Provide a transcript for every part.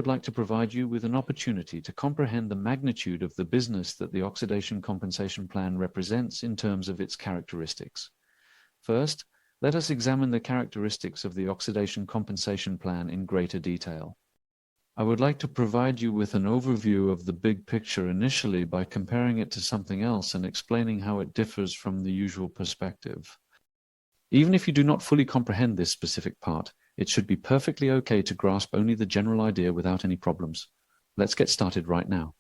would like to provide you with an opportunity to comprehend the magnitude of the business that the Oxidation Compensation Plan represents in terms of its characteristics. First, let us examine the characteristics of the Oxidation Compensation Plan in greater detail. I would like to provide you with an overview of the big picture initially by comparing it to something else and explaining how it differs from the usual perspective. Even if you do not fully comprehend this specific part, it should be perfectly okay to grasp only the general idea without any problems. Let's get started right now.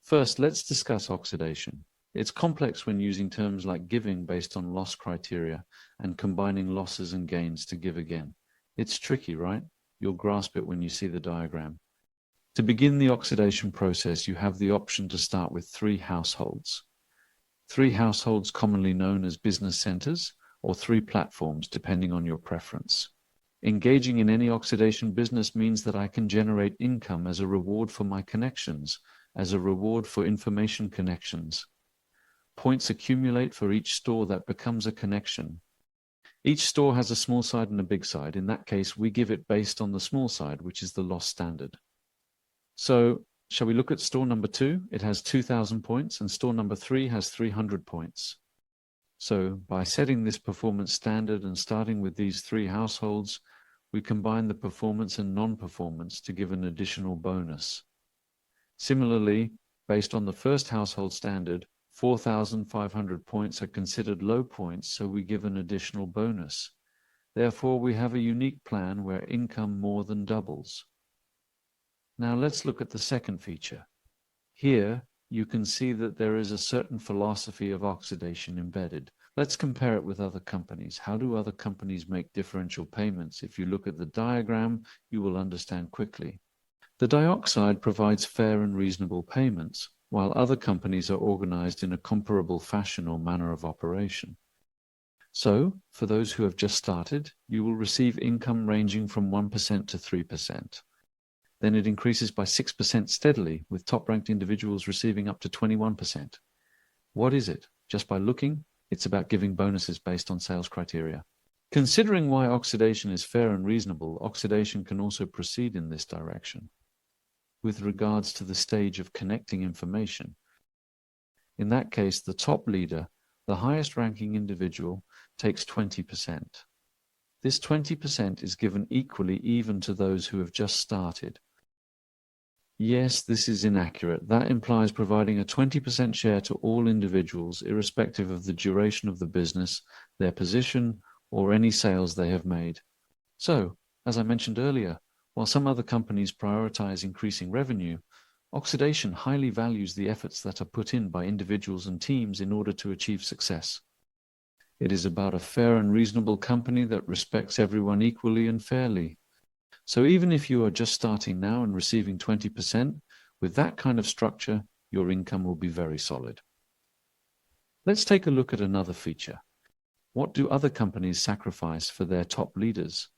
First, let's discuss oxidation. It's complex when using terms like giving based on loss criteria and combining losses and gains to give again. It's tricky, right? You'll grasp it when you see the diagram. To begin the oxidation process, you have the option to start with 3 households. 3 households commonly known as business centers, or 3 platforms depending on your preference. Engaging in any oxidation business means that I can generate income as a reward for my connections, as a reward for information connections. Points accumulate for each store that becomes a connection. Each store has a small side and a big side. In that case, we give it based on the small side, which is the loss standard. So, shall we look at store number 2? It has 2,000 points, and store number 3 has 300 points. So, by setting this performance standard and starting with these 3 households, we combine the performance and non-performance to give an additional bonus. Similarly, based on the first household standard, 4,500 points are considered low points, so we give an additional bonus. Therefore, we have a unique plan where income more than doubles. Now let's look at the second feature. Here, you can see that there is a certain philosophy of oxidation embedded. Let's compare it with other companies. How do other companies make differential payments? If you look at the diagram, you will understand quickly. The dioxide provides fair and reasonable payments, while other companies are organized in a comparable fashion or manner of operation. So, for those who have just started, you will receive income ranging from 1% to 3%. Then it increases by 6% steadily, with top-ranked individuals receiving up to 21%. What is it? Just by looking, it's about giving bonuses based on sales criteria. Considering why oxidation is fair and reasonable, oxidation can also proceed in this direction with regards to the stage of connecting information. In that case, the top leader, the highest ranking individual, takes 20%. This 20% is given equally even to those who have just started. Yes, this is inaccurate. That implies providing a 20% share to all individuals, irrespective of the duration of the business, their position, or any sales they have made. So, as I mentioned earlier, while some other companies prioritize increasing revenue, oxidation highly values the efforts that are put in by individuals and teams in order to achieve success. It is about a fair and reasonable company that respects everyone equally and fairly. So even if you are just starting now and receiving 20%, with that kind of structure, your income will be very solid. Let's take a look at another feature. What do other companies sacrifice for their top leaders?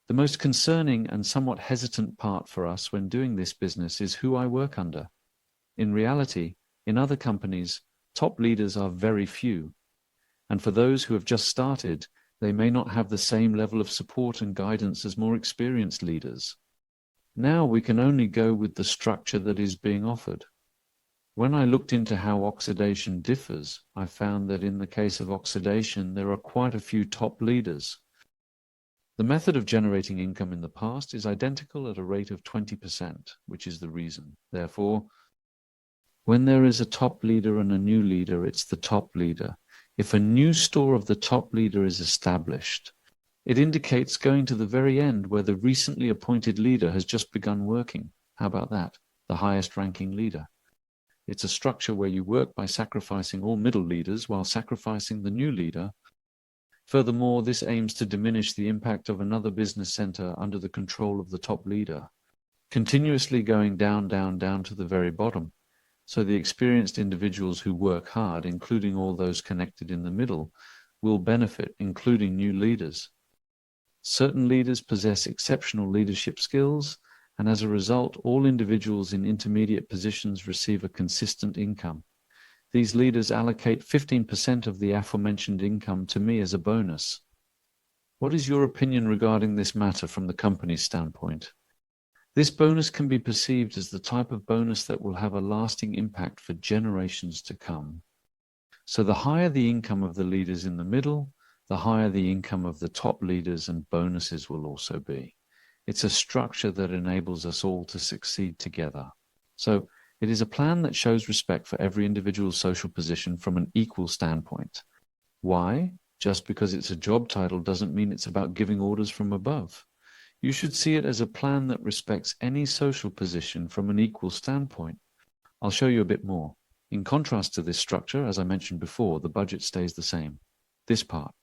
The most concerning and somewhat hesitant part for us when doing this business is who I work under. In reality, in other companies, top leaders are very few. And for those who have just started, they may not have the same level of support and guidance as more experienced leaders. Now we can only go with the structure that is being offered. When I looked into how oxidation differs, I found that in the case of oxidation, there are quite a few top leaders. The method of generating income in the past is identical at a rate of 20%, which is the reason. Therefore, when there is a top leader and a new leader, it's the top leader. If a new store of the top leader is established, it indicates going to the very end where the recently appointed leader has just begun working. How about that? The highest ranking leader. It's a structure where you work by sacrificing all middle leaders while sacrificing the new leader. Furthermore, this aims to diminish the impact of another business center under the control of the top leader, continuously going down to the very bottom. So the experienced individuals who work hard, including all those connected in the middle, will benefit, including new leaders. Certain leaders possess exceptional leadership skills, and as a result, all individuals in intermediate positions receive a consistent income. These leaders allocate 15% of the aforementioned income to me as a bonus. What is your opinion regarding this matter from the company's standpoint? This bonus can be perceived as the type of bonus that will have a lasting impact for generations to come. So the higher the income of the leaders in the middle, the higher the income of the top leaders and bonuses will also be. It's a structure that enables us all to succeed together. So it is a plan that shows respect for every individual's social position from an equal standpoint. Why? Just because it's a job title doesn't mean it's about giving orders from above. You should see it as a plan that respects any social position from an equal standpoint. I'll show you a bit more. In contrast to this structure, as I mentioned before, the budget stays the same. This part.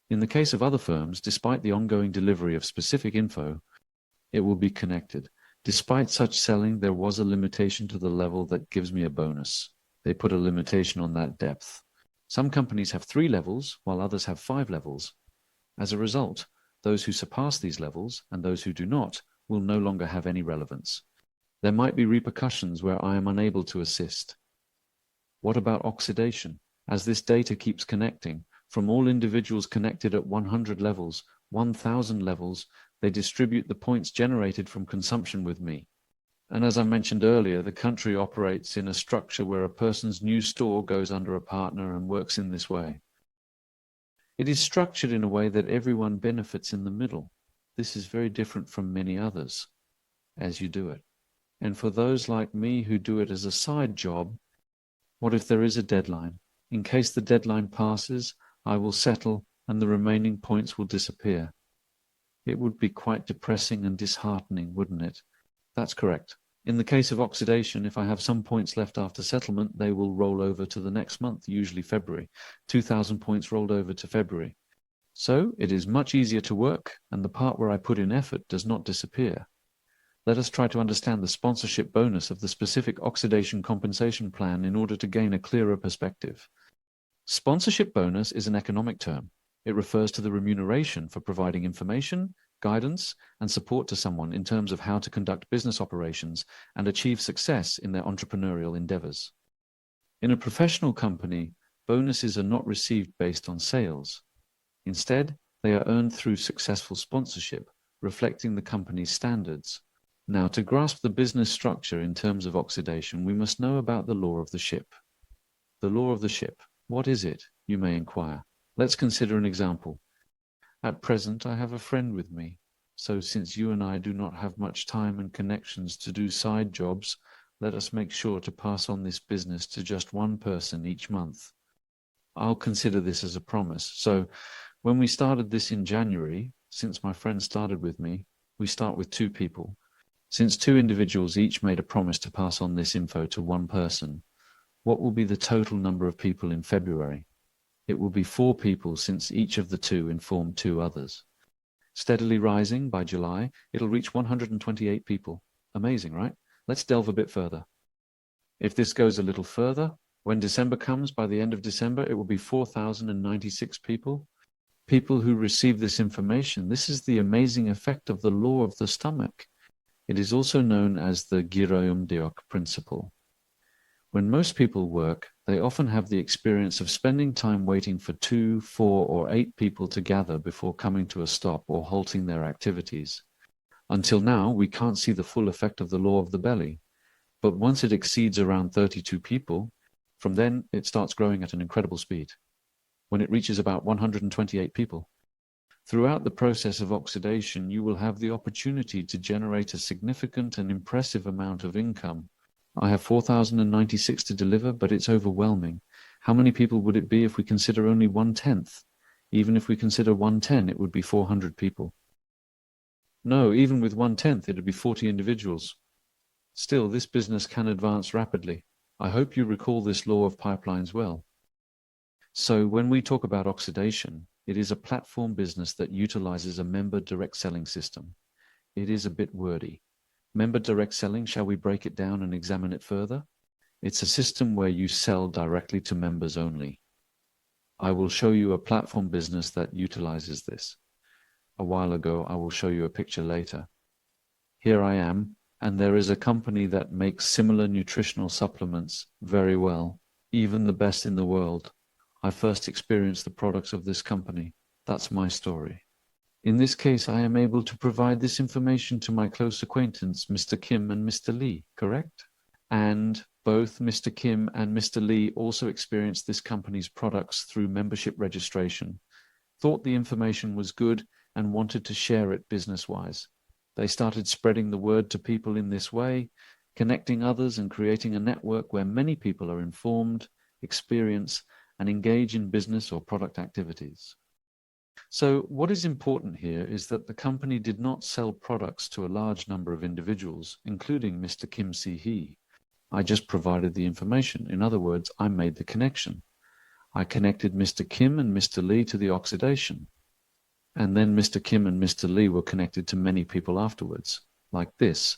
In the case of other firms, despite the ongoing delivery of specific info, it will be connected. Despite such selling, there was a limitation to the level that gives me a bonus. They put a limitation on that depth. Some companies have 3 levels, while others have 5 levels. As a result, those who surpass these levels and those who do not will no longer have any relevance. There might be repercussions where I am unable to assist. What about oxidation? As this data keeps connecting, from all individuals connected at 100 levels, 1,000 levels, they distribute the points generated from consumption with me. And as I mentioned earlier, the country operates in a structure where a person's new store goes under a partner and works in this way. It is structured in a way that everyone benefits in the middle. This is very different from many others as you do it. And for those like me who do it as a side job, what if there is a deadline? In case the deadline passes, I will settle and the remaining points will disappear. It would be quite depressing and disheartening, wouldn't it? That's correct. In the case of oxidation, if I have some points left after settlement, they will roll over to the next month, usually February. 2,000 points rolled over to February. So it is much easier to work, and the part where I put in effort does not disappear. Let us try to understand the sponsorship bonus of the specific oxidation compensation plan in order to gain a clearer perspective. Sponsorship bonus is an economic term. It refers to the remuneration for providing information, guidance, and support to someone in terms of how to conduct business operations and achieve success in their entrepreneurial endeavors. In a professional company, bonuses are not received based on sales. Instead, they are earned through successful sponsorship, reflecting the company's standards. Now, to grasp the business structure in terms of oxidation, we must know about the law of the ship. The law of the ship. What is it, you may inquire? Let's consider an example. At present, I have a friend with me. So since you and I do not have much time and connections to do side jobs, let us make sure to pass on this business to just one person each month. I'll consider this as a promise. So when we started this in January, since my friend started with me, we start with 2 people. Since 2 individuals each made a promise to pass on this info to one person, what will be the total number of people in February? It will be 4 people since each of the 2 informed 2 others. Steadily rising, by July, it'll reach 128 people. Amazing, right? Let's delve a bit further. If this goes a little further, when December comes, by the end of December, it will be 4,096 people. People who receive this information. This is the amazing effect of the law of the stomach. It is also known as the Giroyum-Deok principle. When most people work, they often have the experience of spending time waiting for 2, 4, or 8 people to gather before coming to a stop or halting their activities. Until now, we can't see the full effect of the law of the belly. But once it exceeds around 32 people, from then it starts growing at an incredible speed. When it reaches about 128 people, throughout the process of oxidation, you will have the opportunity to generate a significant and impressive amount of income. I have 4,096 to deliver, but it's overwhelming. How many people would it be if we consider only 1/10? Even if we consider 1/10, it would be 400 people. No, even with 1/10, it would be 40 individuals. Still, this business can advance rapidly. I hope you recall this law of pipelines well. So when we talk about oxidation, it is a platform business that utilizes a member direct selling system. It is a bit wordy. Member direct selling, shall we break it down and examine it further? It's a system where you sell directly to members only. I will show you a platform business that utilizes this. A while ago, I will show you a picture later. Here I am, and there is a company that makes similar nutritional supplements very well, even the best in the world. I first experienced the products of this company. That's my story. In this case, I am able to provide this information to my close acquaintance, Mr. Kim and Mr. Lee, correct? And both Mr. Kim and Mr. Lee also experienced this company's products through membership registration, thought the information was good, and wanted to share it business-wise. They started spreading the word to people in this way, connecting others and creating a network where many people are informed, experience, and engage in business or product activities. So what is important here is that the company did not sell products to a large number of individuals, including Mr. Kim Si-hee. I just provided the information. In other words, I made the connection. I connected Mr. Kim and Mr. Lee to the oxidation. And then Mr. Kim and Mr. Lee were connected to many people afterwards, like this.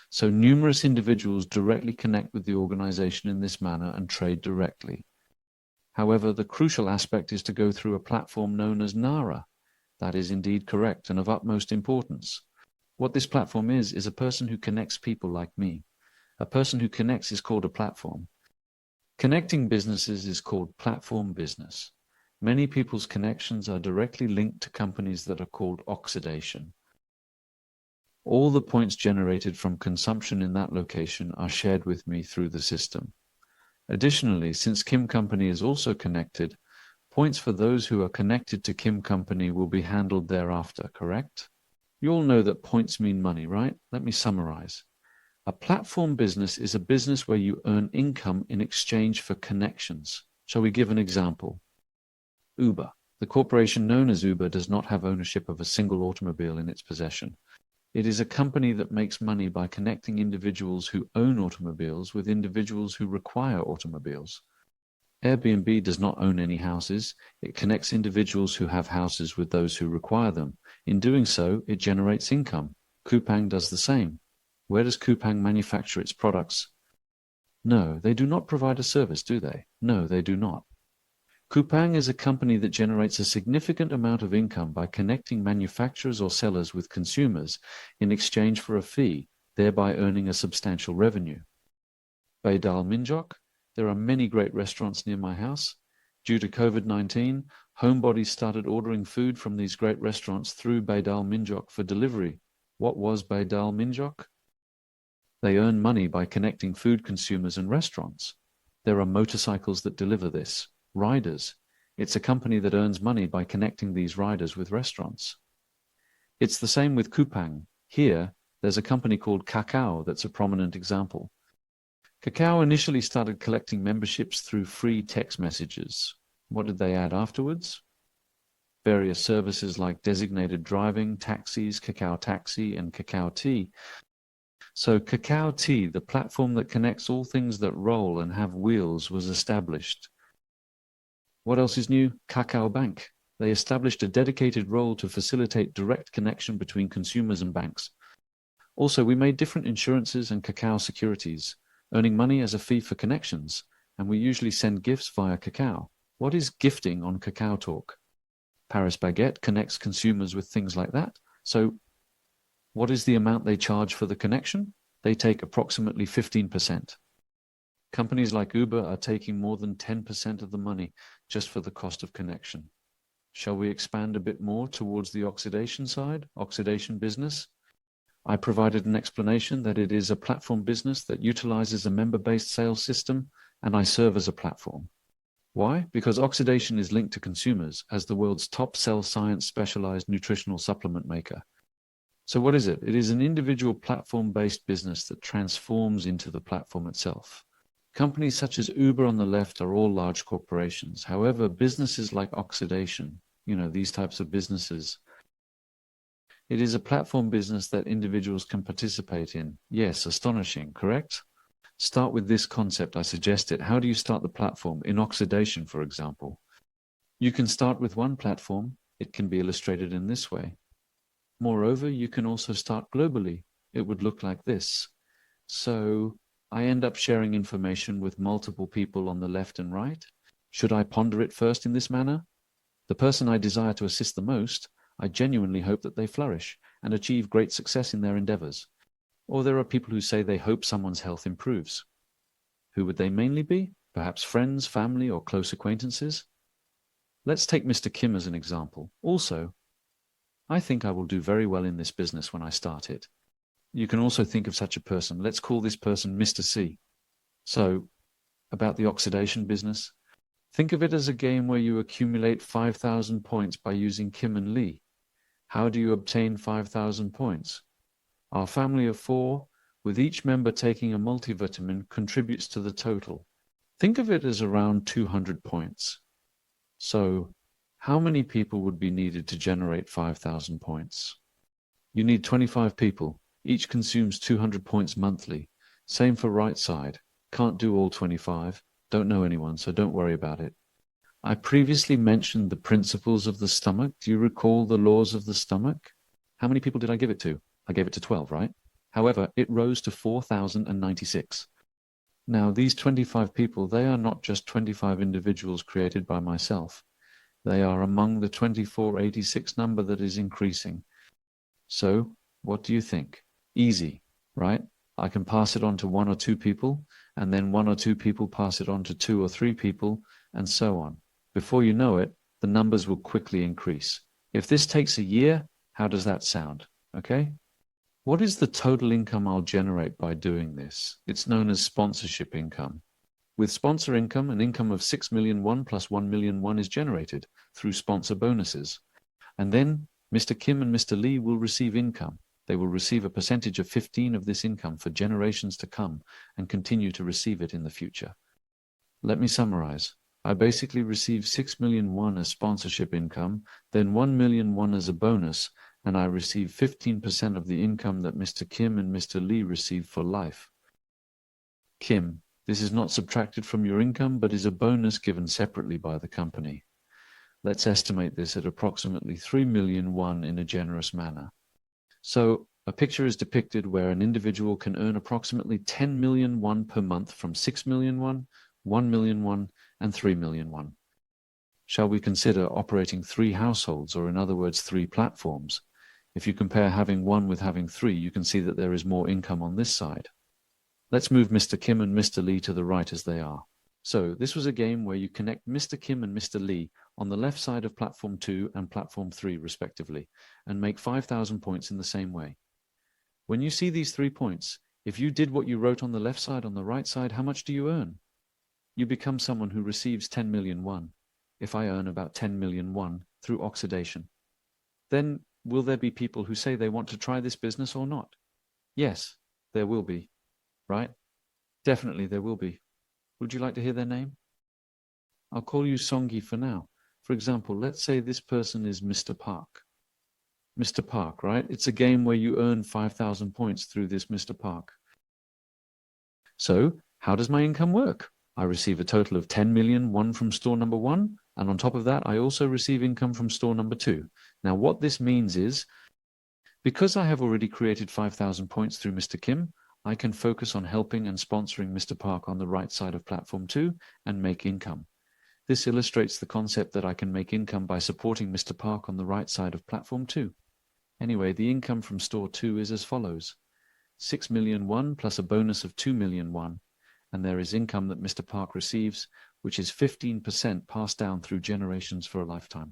So numerous individuals directly connect with the organization in this manner and trade directly. However, the crucial aspect is to go through a platform known as NARA. That is indeed correct and of utmost importance. What this platform is a person who connects people like me. A person who connects is called a platform. Connecting businesses is called platform business. Many people's connections are directly linked to companies that are called oxidation. All the points generated from consumption in that location are shared with me through the system. Additionally, since Kim Company is also connected, points for those who are connected to Kim Company will be handled thereafter, correct? You all know that points mean money, right? Let me summarize. A platform business is a business where you earn income in exchange for connections. Shall we give an example? Uber. The corporation known as Uber does not have ownership of a single automobile in its possession. It is a company that makes money by connecting individuals who own automobiles with individuals who require automobiles. Airbnb does not own any houses. It connects individuals who have houses with those who require them. In doing so, it generates income. Coupang does the same. Where does Coupang manufacture its products? No, they do not provide a service, do they? No, they do not. Coupang is a company that generates a significant amount of income by connecting manufacturers or sellers with consumers in exchange for a fee, thereby earning a substantial revenue. Baydal Minjok. There are many great restaurants near my house. Due to COVID-19, homebodies started ordering food from these great restaurants through Baydal Minjok for delivery. What was Baydal Minjok? They earn money by connecting food consumers and restaurants. There are motorcycles that deliver this. Riders. It's a company that earns money by connecting these riders with restaurants. It's the same with Coupang. Here, there's a company called Kakao that's a prominent example. Kakao initially started collecting memberships through free text messages. What did they add afterwards? Various services like designated driving, taxis, Kakao Taxi, and Kakao Tea. So Kakao Tea, the platform that connects all things that roll and have wheels, was established. What else is new? Kakao Bank. They established a dedicated role to facilitate direct connection between consumers and banks. Also, we made different insurances and Kakao securities, earning money as a fee for connections, and we usually send gifts via Kakao. What is gifting on Kakao Talk? Paris Baguette connects consumers with things like that. So what is the amount they charge for the connection? They take approximately 15%. Companies like Uber are taking more than 10% of the money just for the cost of connection. Shall we expand a bit more towards the oxidation side, oxidation business? I provided an explanation that it is a platform business that utilizes a member-based sales system, and I serve as a platform. Why? Because oxidation is linked to consumers as the world's top cell science specialized nutritional supplement maker. So what is it? It is an individual platform-based business that transforms into the platform itself. Companies such as Uber on the left are all large corporations. However, businesses like oxidation, these types of businesses, it is a platform business that individuals can participate in. Yes, astonishing, correct? Start with this concept. I suggest it. How do you start the platform? In oxidation, for example. You can start with one platform. It can be illustrated in this way. Moreover, you can also start globally. It would look like this. So I end up sharing information with multiple people on the left and right. Should I ponder it first in this manner? The person I desire to assist the most, I genuinely hope that they flourish and achieve great success in their endeavors. Or there are people who say they hope someone's health improves. Who would they mainly be? Perhaps friends, family, or close acquaintances? Let's take Mr. Kim as an example. Also, I think I will do very well in this business when I start it. You can also think of such a person. Let's call this person Mr. C. So, about the oxidation business, think of it as a game where you accumulate 5,000 points by using Kim and Lee. How do you obtain 5,000 points? Our family of 4, with each member taking a multivitamin, contributes to the total. Think of it as around 200 points. So, how many people would be needed to generate 5,000 points? You need 25 people. Each consumes 200 points monthly. Same for right side. Can't do all 25. Don't know anyone, so don't worry about it. I previously mentioned the principles of the stomach. Do you recall the laws of the stomach? How many people did I give it to? I gave it to 12, right? However, it rose to 4,096. Now, these 25 people, they are not just 25 individuals created by myself. They are among the 2486 number that is increasing. So, what do you think? Easy, right? I can pass it on to 1 or 2 people, and then 1 or 2 people pass it on to 2 or 3 people, and so on. Before you know it, the numbers will quickly increase. If this takes a year, how does that sound? Okay? What is the total income I'll generate by doing this? It's known as sponsorship income. With sponsor income, an income of 6 million won plus 1 million won is generated through sponsor bonuses. And then Mr. Kim and Mr. Lee will receive income. They will receive a percentage of 15 of this income for generations to come and continue to receive it in the future. Let me summarize. I basically receive 6 million won as sponsorship income, then 1 million won as a bonus, and I receive 15% of the income that Mr. Kim and Mr. Lee receive for life. Kim, this is not subtracted from your income, but is a bonus given separately by the company. Let's estimate this at approximately 3 million won in a generous manner. So, a picture is depicted where an individual can earn approximately 10 million won per month from 6 million won, 1 million won, and 3 million won. Shall we consider operating 3 households, or in other words, 3 platforms? If you compare having 1 with having 3, you can see that there is more income on this side. Let's move Mr. Kim and Mr. Lee to the right as they are. So, this was a game where you connect Mr. Kim and Mr. Lee on the left side of Platform 2 and Platform 3, respectively, and make 5,000 points in the same way. When you see these 3 points, if you did what you wrote on the left side, on the right side, how much do you earn? You become someone who receives 10 million won. If I earn about 10 million won through oxidation, then will there be people who say they want to try this business or not? Yes, there will be, right? Definitely there will be. Would you like to hear their name? I'll call you Songi for now. For example, let's say this person is Mr. Park. Mr. Park, right? It's a game where you earn 5,000 points through this Mr. Park. So, how does my income work? I receive a total of 10 million won from store number 1, and on top of that, I also receive income from store number 2. Now, what this means is, because I have already created 5,000 points through Mr. Kim, I can focus on helping and sponsoring Mr. Park on the right side of Platform 2 and make income. This illustrates the concept that I can make income by supporting Mr. Park on the right side of Platform 2. Anyway, the income from Store 2 is as follows. 6 million won plus a bonus of 2 million won. And there is income that Mr. Park receives, which is 15% passed down through generations for a lifetime.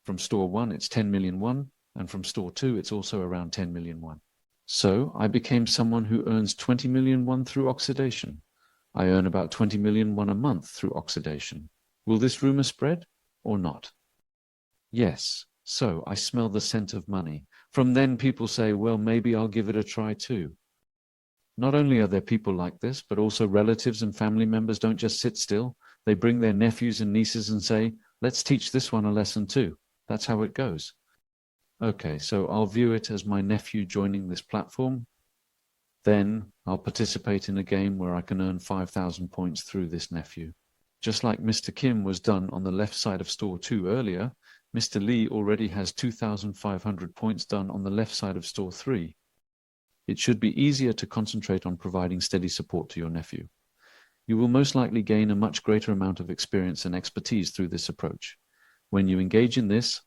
From Store 1, it's 10 million won, and from Store 2, it's also around 10 million won. So I became someone who earns 20 million won through oxidation. I earn about 20 million won a month through oxidation. Will this rumor spread or not? Yes. So I smell the scent of money. From then people say, well, maybe I'll give it a try too. Not only are there people like this, but also relatives and family members don't just sit still. They bring their nephews and nieces and say, let's teach this one a lesson too. That's how it goes. Okay, so I'll view it as my nephew joining this platform. Then I'll participate in a game where I can earn 5,000 points through this nephew. Just like Mr. Kim was done on the left side of Store 2 earlier, Mr. Lee already has 2,500 points done on the left side of Store 3. It should be easier to concentrate on providing steady support to your nephew. You will most likely gain a much greater amount of experience and expertise through this approach. When you engage in this,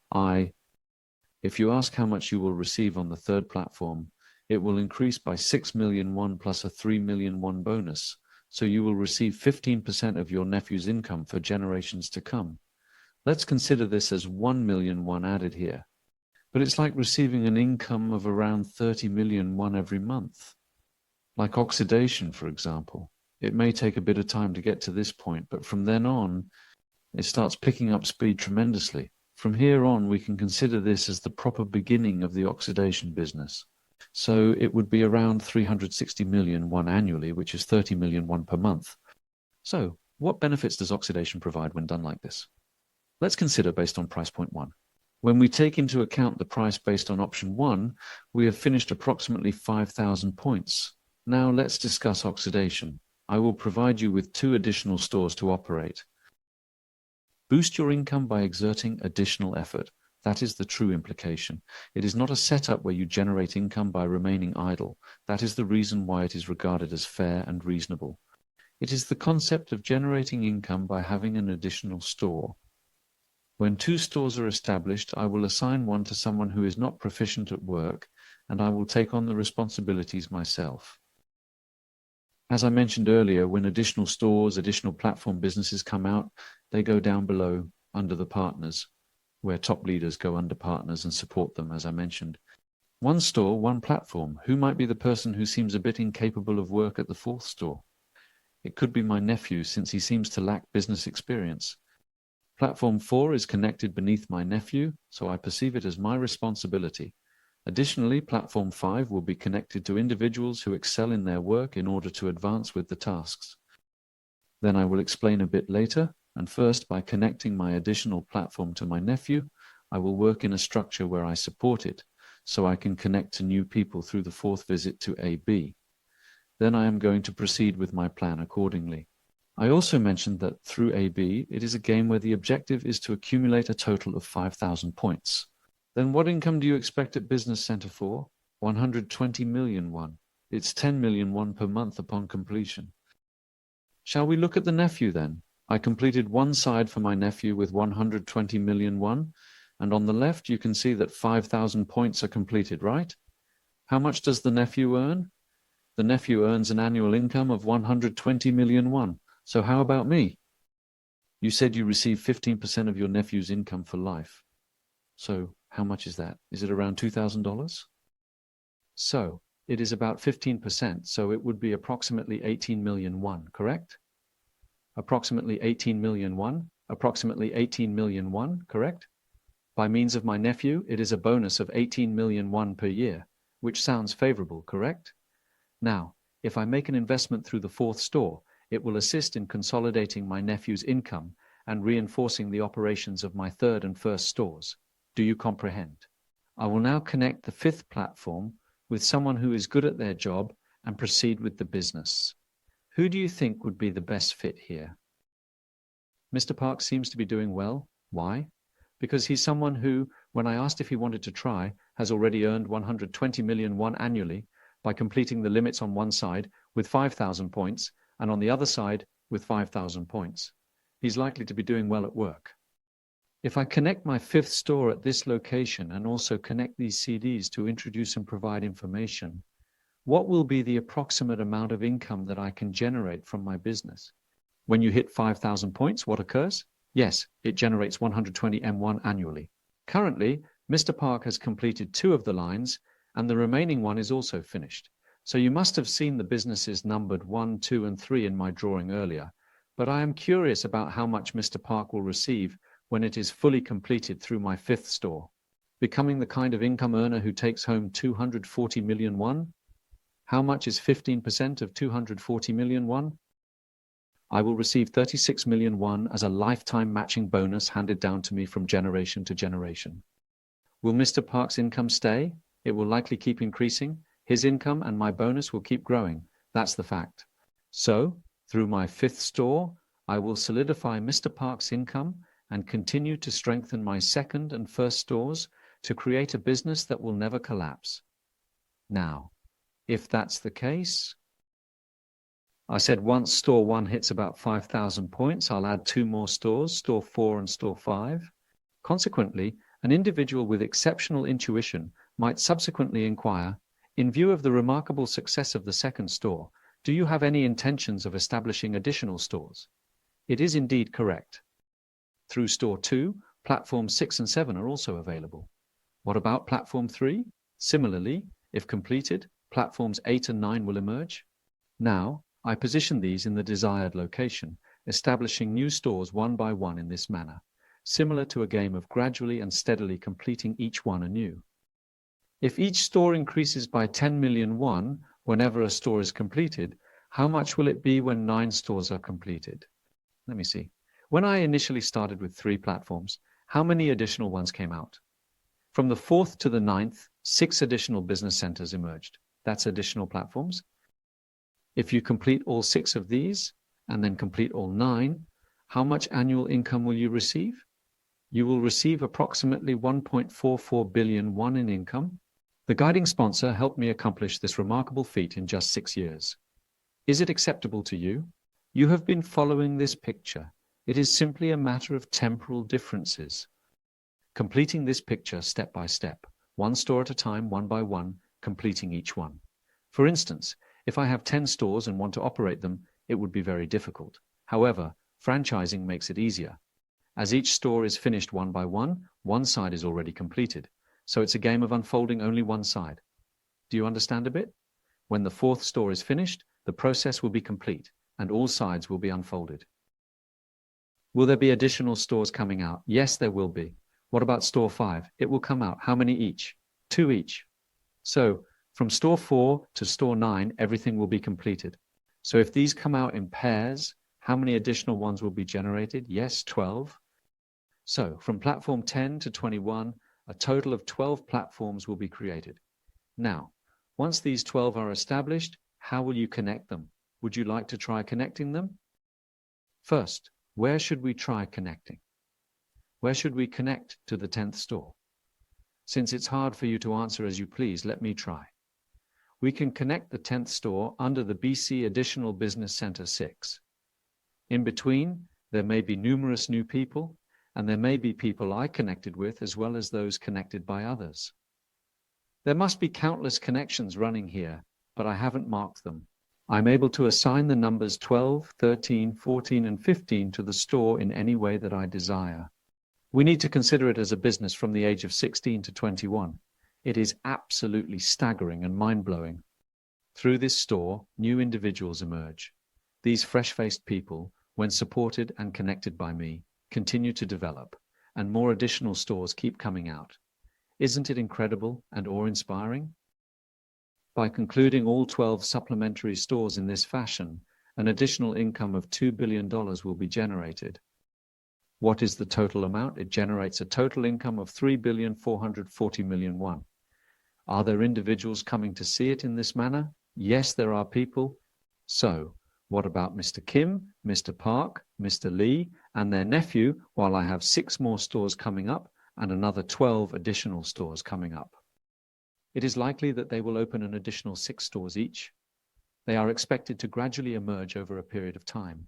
if you ask how much you will receive on the third platform, it will increase by 6 million won plus a 3 million won bonus. So you will receive 15% of your nephew's income for generations to come. Let's consider this as 1 million won added here. but it's like receiving an income of around 30 million won every month. Like oxidation, for example. It may take a bit of time to get to this point, but from then on, it starts picking up speed tremendously. From here on, we can consider this as the proper beginning of the oxidation business. So it would be around 360 million won annually, which is 30 million won per month. So what benefits does oxidation provide when done like this? Let's consider based on price point 1. When we take into account the price based on option 1, we have finished approximately 5,000 points. Now let's discuss oxidation. I will provide you with 2 additional stores to operate. Boost your income by exerting additional effort. That is the true implication. It is not a setup where you generate income by remaining idle. That is the reason why it is regarded as fair and reasonable. It is the concept of generating income by having an additional store. When 2 stores are established, I will assign one to someone who is not proficient at work, and I will take on the responsibilities myself. As I mentioned earlier, when additional stores, additional platform businesses come out, they go down below under the partners, where top leaders go under partners and support them, as I mentioned. 1 store, 1 platform. Who might be the person who seems a bit incapable of work at the 4th store? It could be my nephew, since he seems to lack business experience. Platform 4 is connected beneath my nephew, so I perceive it as my responsibility. Additionally, Platform 5 will be connected to individuals who excel in their work in order to advance with the tasks. Then I will explain a bit later, and first, by connecting my additional platform to my nephew, I will work in a structure where I support it, so I can connect to new people through the 4th visit to AB. Then I am going to proceed with my plan accordingly. I also mentioned that through AB, it is a game where the objective is to accumulate a total of 5,000 points. Then what income do you expect at Business Center for? 120 million won. It's 10 million won per month upon completion. Shall we look at the nephew then? I completed 1 side for my nephew with 120 million won, and on the left you can see that 5,000 points are completed, right? How much does the nephew earn? The nephew earns an annual income of 120 million won. So how about me? You said you receive 15% of your nephew's income for life. So how much is that? Is it around $2,000? So it is about 15%, so it would be approximately 18 million won, correct? Approximately 18 million won, approximately 18 million won, correct? By means of my nephew, it is a bonus of 18 million won per year, which sounds favorable, correct? Now, if I make an investment through the 4th store, it will assist in consolidating my nephew's income and reinforcing the operations of my 3rd and 1st stores. Do you comprehend? I will now connect the 5th platform with someone who is good at their job and proceed with the business. Who do you think would be the best fit here? Mr. Park seems to be doing well. Why? Because he's someone who, when I asked if he wanted to try, has already earned 120 million won annually by completing the limits on one side with 5,000 points and on the other side with 5,000 points. He's likely to be doing well at work. If I connect my 5th store at this location and also connect these CDs to introduce and provide information, what will be the approximate amount of income that I can generate from my business? When you hit 5,000 points, what occurs? Yes, it generates 120 M1 annually. Currently, Mr. Park has completed 2 of the lines and the remaining one is also finished. So you must have seen the businesses numbered 1, 2, and 3 in my drawing earlier, but I am curious about how much Mr. Park will receive when it is fully completed through my 5th store, becoming the kind of income earner who takes home 240 million won. How much is 15% of 240 million won? I will receive 36 million won as a lifetime matching bonus handed down to me from generation to generation. Will Mr. Park's income stay? It will likely keep increasing. His income and my bonus will keep growing. That's the fact. So, through my 5th store, I will solidify Mr. Park's income and continue to strengthen my 2nd and 1st stores to create a business that will never collapse. Now, if that's the case, I said once store 1 hits about 5,000 points, I'll add 2 more stores, store 4 and store 5. Consequently, an individual with exceptional intuition might subsequently inquire, in view of the remarkable success of the 2nd store, do you have any intentions of establishing additional stores? It is indeed correct. Through store 2, platforms 6 and 7 are also available. What about platform 3? Similarly, if completed, platforms 8 and 9 will emerge. Now, I position these in the desired location, establishing new stores one by one in this manner, similar to a game of gradually and steadily completing each one anew. If each store increases by 10 million won whenever a store is completed, how much will it be when 9 stores are completed? Let me see. When I initially started with 3 platforms, how many additional ones came out? From the 4th to the 9th, 6 additional business centers emerged. That's additional platforms. If you complete all 6 of these and then complete all 9, how much annual income will you receive? You will receive approximately 1.44 billion won in income. The guiding sponsor helped me accomplish this remarkable feat in just 6 years. Is it acceptable to you? You have been following this picture. It is simply a matter of temporal differences. Completing this picture step by step, one store at a time, one by one, completing each one. For instance, if I have 10 stores and want to operate them, it would be very difficult. However, franchising makes it easier. As each store is finished one by one side is already completed. So it's a game of unfolding only one side. Do you understand a bit? When the 4th store is finished, the process will be complete and all sides will be unfolded. Will there be additional stores coming out? Yes, there will be. What about store 5? It will come out. How many each? 2 each. So from store 4 to store 9, everything will be completed. So if these come out in pairs, how many additional ones will be generated? Yes, 12. So from platform 10 to 21, a total of 12 platforms will be created. Now, once these 12 are established, how will you connect them? Would you like to try connecting them? First, where should we try connecting? Where should we connect to the 10th store? Since it's hard for you to answer as you please, let me try. We can connect the 10th store under the BC Additional Business Center 6. In between, there may be numerous new people, and there may be people I connected with as well as those connected by others. There must be countless connections running here, but I haven't marked them. I'm able to assign the numbers 12, 13, 14, and 15 to the store in any way that I desire. We need to consider it as a business from the age of 16 to 21. It is absolutely staggering and mind-blowing. Through this store, new individuals emerge. These fresh-faced people, when supported and connected by me, continue to develop, and more additional stores keep coming out. Isn't it incredible and awe-inspiring? By concluding all 12 supplementary stores in this fashion, an additional income of $2 billion will be generated. What is the total amount? It generates a total income of 3,440 million won. Are there individuals coming to see it in this manner? Yes, there are people. So, what about Mr. Kim, Mr. Park, Mr. Lee, and their nephew, while I have 6 more stores coming up and another 12 additional stores coming up? It is likely that they will open an additional 6 stores each. They are expected to gradually emerge over a period of time.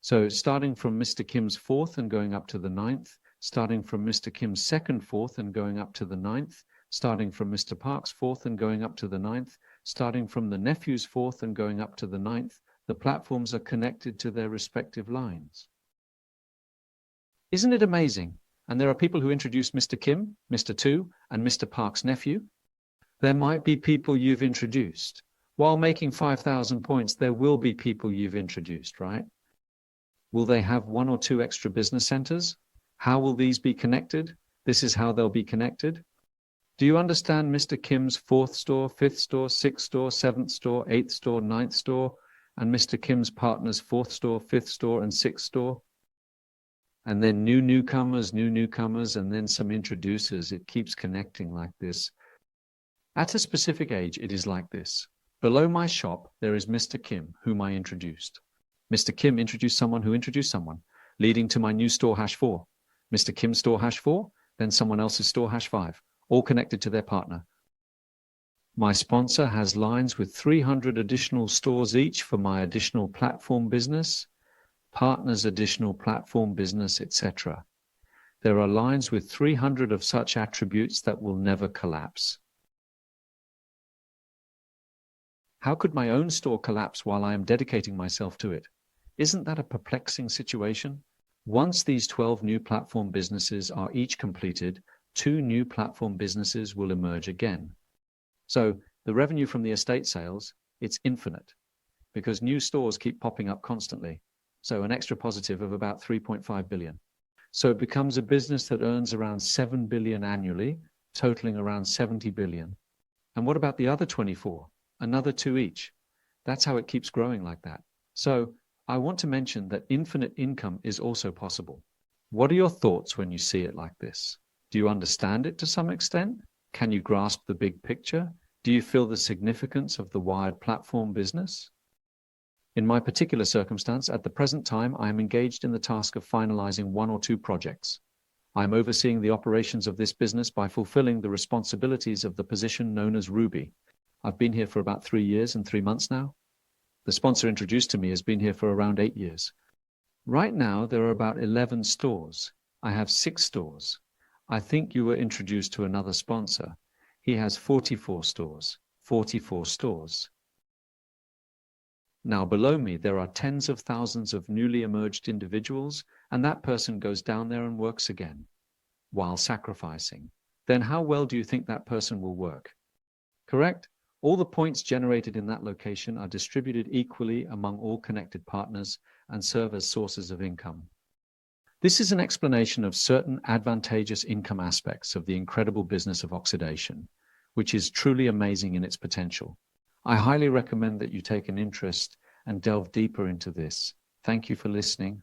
So starting from Mr. Kim's 4th and going up to the 9th, starting from Mr. Kim's 2nd 4th and going up to the 9th, starting from Mr. Park's 4th and going up to the 9th, starting from the nephew's 4th and going up to the 9th, the platforms are connected to their respective lines. Isn't it amazing? And there are people who introduce Mr. Kim, Mr. Tu, and Mr. Park's nephew. There might be people you've introduced. While making 5,000 points, there will be people you've introduced, right? Will they have 1 or 2 extra business centers? How will these be connected? This is how they'll be connected. Do you understand Mr. Kim's 4th store, 5th store, 6th store, 7th store, 8th store, 9th store, and Mr. Kim's partner's 4th store, 5th store, and 6th store? And then new newcomers, and then some introducers. It keeps connecting like this. At a specific age, it is like this. Below my shop, there is Mr. Kim, whom I introduced. Mr. Kim introduced someone who introduced someone, leading to my new store #4. Mr. Kim's store #4, then someone else's store #5, all connected to their partner. My sponsor has lines with 300 additional stores each for my additional platform business, partners' additional platform business, etc. There are lines with 300 of such attributes that will never collapse. How could my own store collapse while I am dedicating myself to it? Isn't that a perplexing situation? Once these 12 new platform businesses are each completed, 2 new platform businesses will emerge again. So the revenue from the estate sales, it's infinite because new stores keep popping up constantly. So an extra positive of about 3.5 billion. So it becomes a business that earns around 7 billion annually, totaling around 70 billion. And what about the other 24? Another 2 each. That's how it keeps growing like that. So I want to mention that infinite income is also possible. What are your thoughts when you see it like this? Do you understand it to some extent? Can you grasp the big picture? Do you feel the significance of the wired platform business? In my particular circumstance, at the present time, I am engaged in the task of finalizing 1 or 2 projects. I am overseeing the operations of this business by fulfilling the responsibilities of the position known as Ruby. I've been here for about 3 years and 3 months now. The sponsor introduced to me has been here for around 8 years. Right now, there are about 11 stores. I have 6 stores. I think you were introduced to another sponsor. He has 44 stores. 44 stores. Now, below me, there are tens of thousands of newly emerged individuals, and that person goes down there and works again, while sacrificing. Then how well do you think that person will work? Correct? All the points generated in that location are distributed equally among all connected partners and serve as sources of income. This is an explanation of certain advantageous income aspects of the incredible business of oxidation, which is truly amazing in its potential. I highly recommend that you take an interest and delve deeper into this. Thank you for listening.